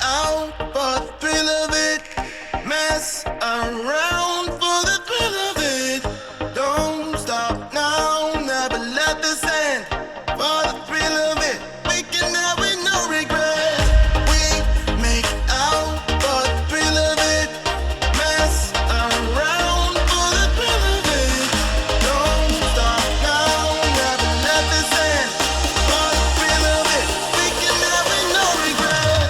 out for the thrill of it. Mess around for the thrill of it. Don't stop now, never let this end. For the thrill of it, we can have it, no regret. We make out for the thrill of it. Mess around for the thrill of it. Don't stop now, never let this end. For the thrill of it, we can have it, no regret.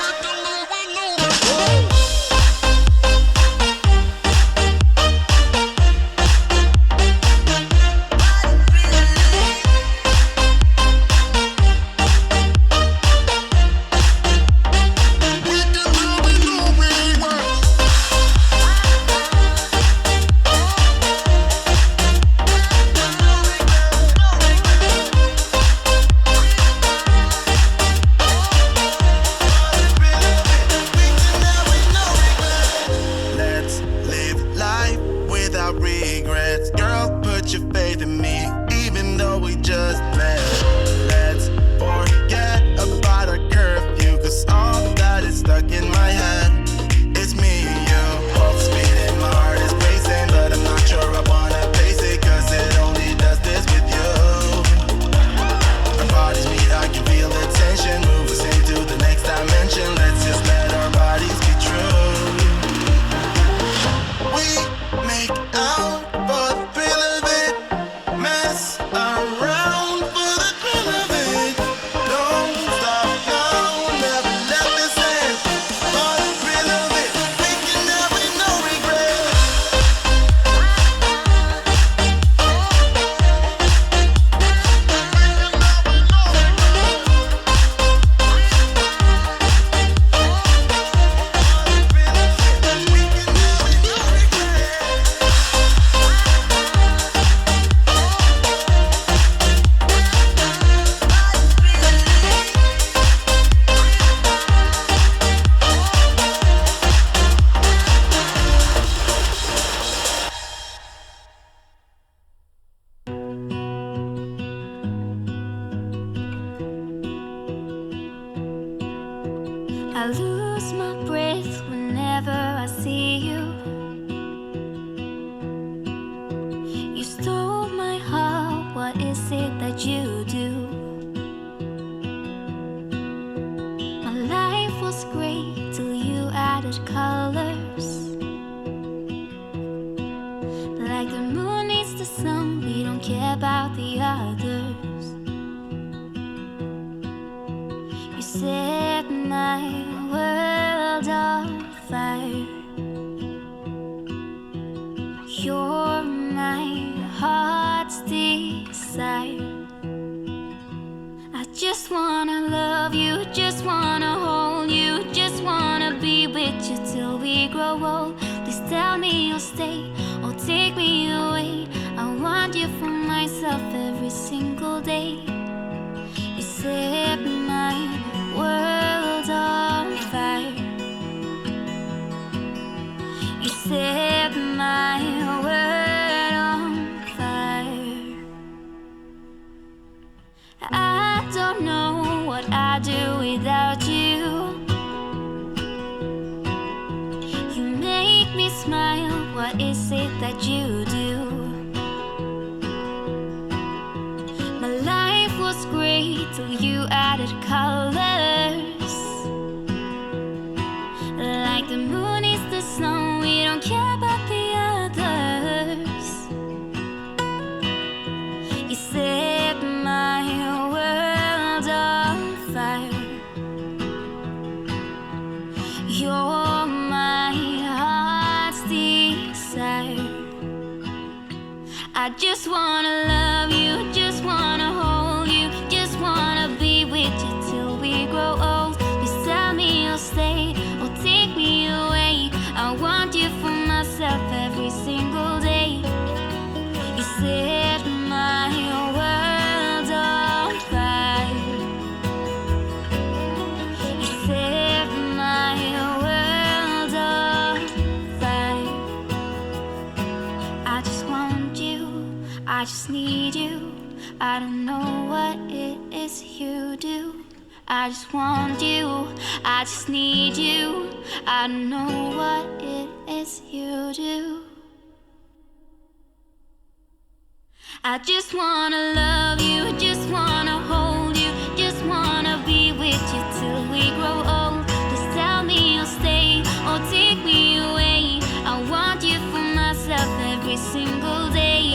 Let's live life without regrets. Girl, put your faith in me, even though we just met. Let's forget about our curfew, cause all that is stuck in my head. It's me and you, both speeding, my heart is racing, but I'm not sure I wanna face it, cause it only does this with you. Our bodies meet, I can feel the tension, move us into the next dimension. Let's just let our bodies be true. We make out for the thrill of it. Mess around for the thrill of it. Don't stop now, never let this end. For the thrill of it, we can have it, no regret. I lose my breath whenever I see you. You stole my heart, what is it that you do? My life was great till you added colors. Like the moon needs the sun, we don't care about the others. You set my world on fire. You're my heart's desire. I just wanna love you, just wanna hold you, just wanna be with you till we grow old. Please tell me you'll stay or take me away. I want you for myself every single day. You set my world on fire. You set my world on fire. I don't know what I'd do without you. You make me smile, what is it that you do? My life was great till you added colors. Like the moon is the sun, we don't care about the others. You set my world on fire. You're my heart's desire. I just wanna love you, just wanna hold you, just wanna be with you till we grow old. Please tell me you'll stay or take me away. I want you for myself every single day. You set my world on fire. You set my world on fire. I just want you, I just need you. I don't know what it is you do. I just want you, I just need you. I know what it is you do. I just wanna love you, just wanna hold you, just wanna be with you till we grow old. Just tell me you'll stay or take me away. I want you for myself every single day.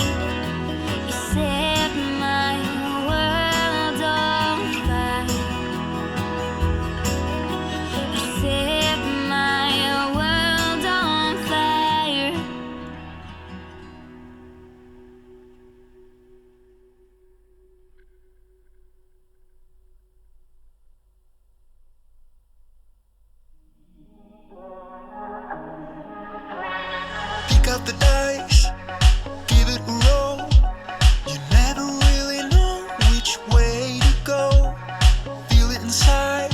You set my world on fire. You set my world on fire. Pick up the dice, give it a roll. You never really know which way to go. Feel it inside,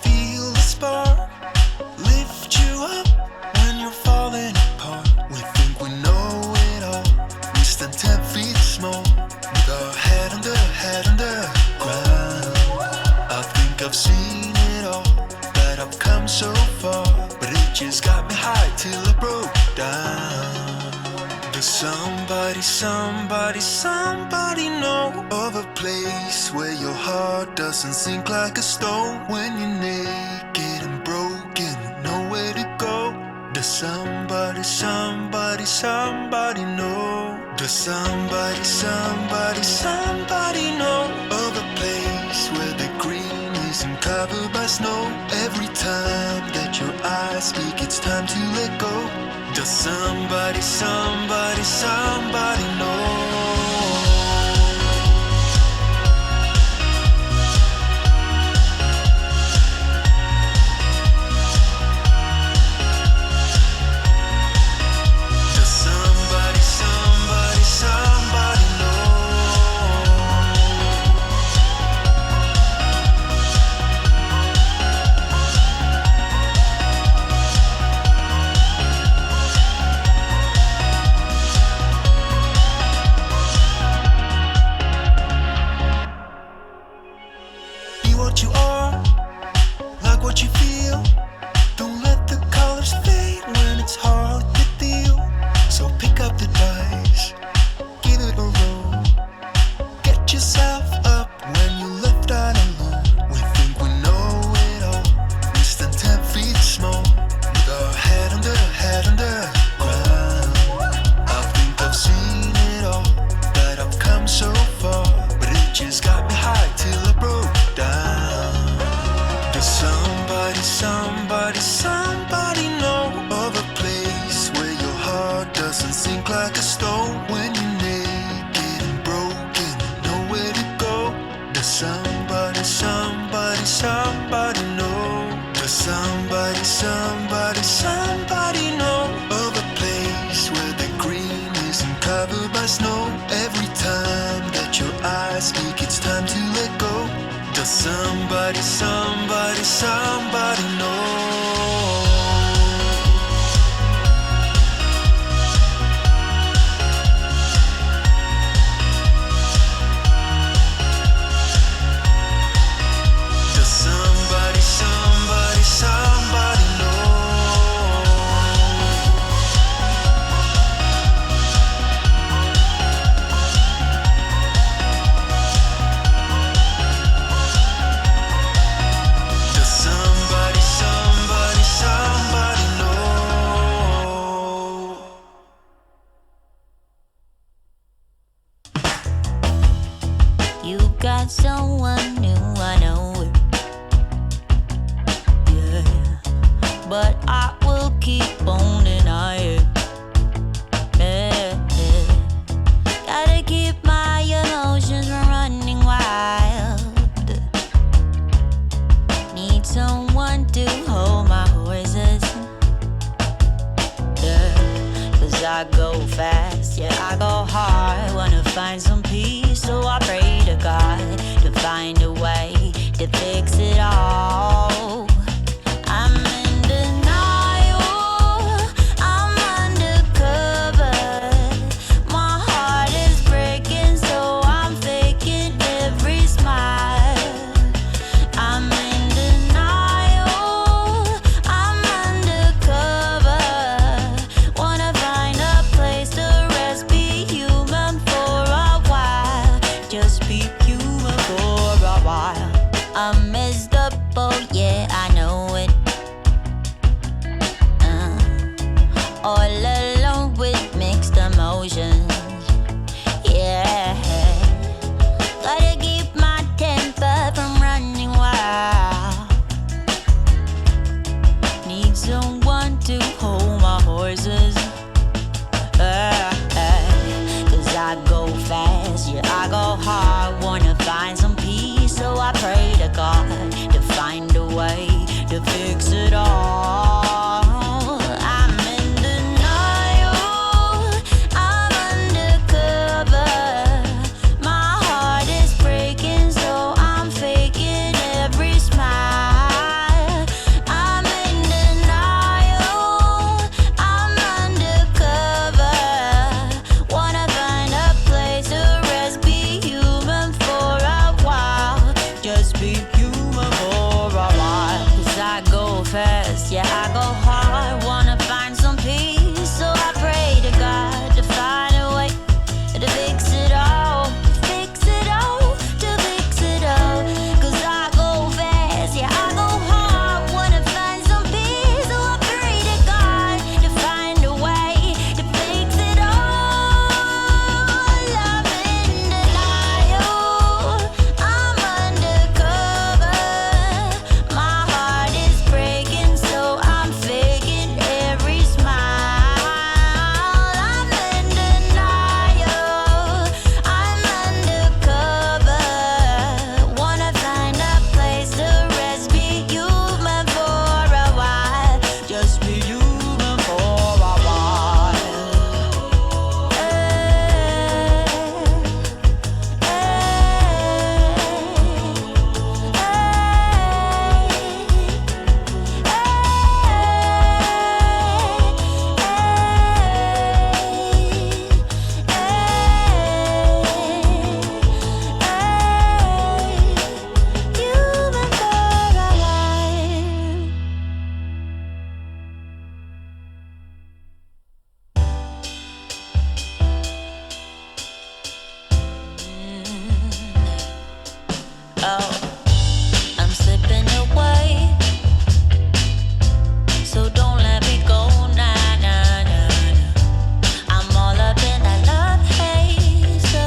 feel the spark. Lift you up when you're falling apart. We think we know it all. We stand 10 feet small, with our head under ground. I think I've seen it all, that I've come so far, but it just got me high till I broke down. Does somebody know of a place where your heart doesn't sink like a stone? When you're naked and broken, nowhere to go. Does somebody know? Does somebody know of a place where the green isn't covered by snow? Every time that your eyes speak, it's time to let go. Does somebody know? Does somebody know? Be what you are, like what you feel. Don't let the colors fade when it's hard to deal. So pick up the dice, give it a roll. Get yourself up when you're left out alone. We think we know it all. We stand 10 feet small, with our head under ground. I think I've seen it all, that I've come so far, but it just got me high till I broke down. Does somebody know of a place where your heart doesn't sink like a stone? When you're naked and broken, nowhere to go. Does somebody know? Does somebody know of a place where the green isn't covered by snow? Every time that your eyes speak, it's time to let go. Does somebody know? Does somebody know? Does somebody know? You got someone new, I know it. Yeah, but I will keep on denying. Yeah, yeah. Gotta keep my emotions from running wild. Need someone to hold my horses. Yeah, 'cause I go fast, yeah, I go hard. Wanna find some peace, so I pray to God to find a way to fix it all. I'm in denial, I'm undercover. My heart is breaking, so I'm faking every smile. Yeah, I go hard, wanna find some peace. So I pray to God to find a way to fix it all, fix it all, to fix it all. 'Cause I go fast, yeah, I go hard, wanna find some peace. So I pray to God to find a way to fix it all. I'm in denial, I'm undercover. My heart is breaking, so I'm faking every smile. I'm in denial, I'm undercover. Wanna find a place to rest, be human for a while. Just be human for a while. Human for a while. Oh, I'm slipping away, so don't let me go. Nah, nah, nah, nah. I'm all up in that love haze. So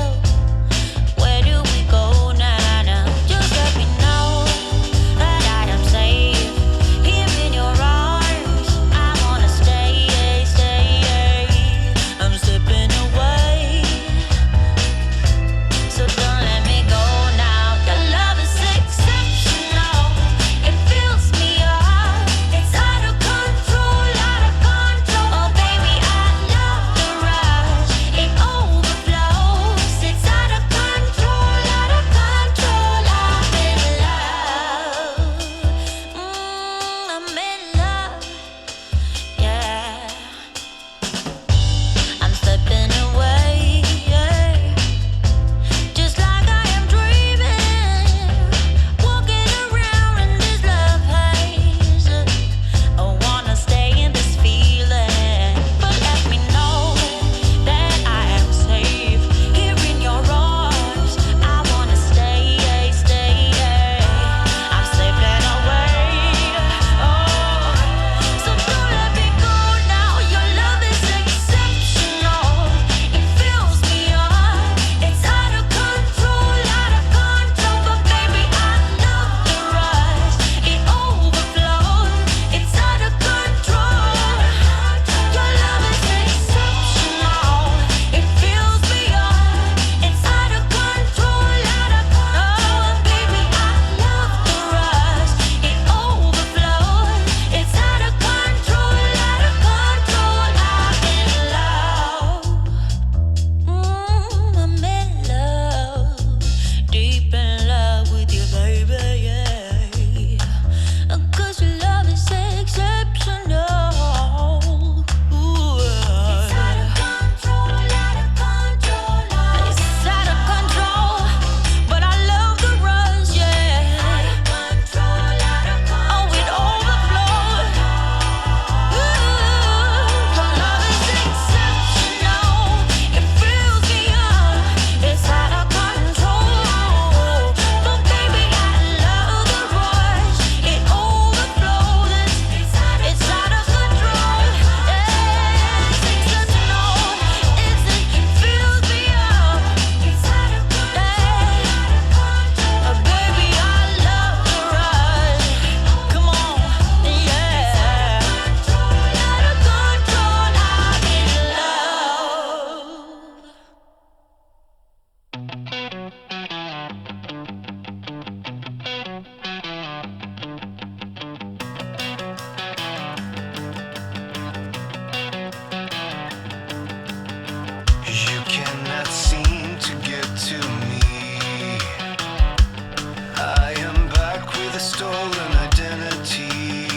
where do we go now? Nah? Just let me know that I am safe here in your arms. I wanna stay, stay. I'm slipping away, so don't let me go now. Your love is exceptional. It fills me up. It's out of control, out of control. Oh baby, I love the rush. It overflows. It's out of control, out of control. I'm in love. I'm in love. Yeah. I'm slipping away. Yeah. Just like I am dreaming, walking around in this love haze. I wanna stay in this feeling, but let me know that I am safe here in your arms. I wanna stay, stay. I'm slipping away. Oh, so don't let me go now. Your love is exceptional. It fills me up. It's out of control, out of control. But baby, I love the rush. It overflows. It's out of control. Your love is exceptional. It fills me up. It's out of control, out of control. Baby, I love the rush. It overflows. It's out of control, out of control. I'm in love. I'm in love, deep in love with you, baby, yeah. 'Cause your love is exceptional. Ooh, it's out of control, out of control. It's out of control, but I love the rush, yeah. Out of control, out of control. Oh, it overflows. Ooh, your love is exceptional. It fills me up. It's out of control. But baby, I love the rush. It overflows. It's out of control. It's exceptional. It fills me up. It's out of control. Baby, I love the rush. Come on, yeah. Out of control. I'm in love. You cannot seem to get to me. I am back with a stolen identity.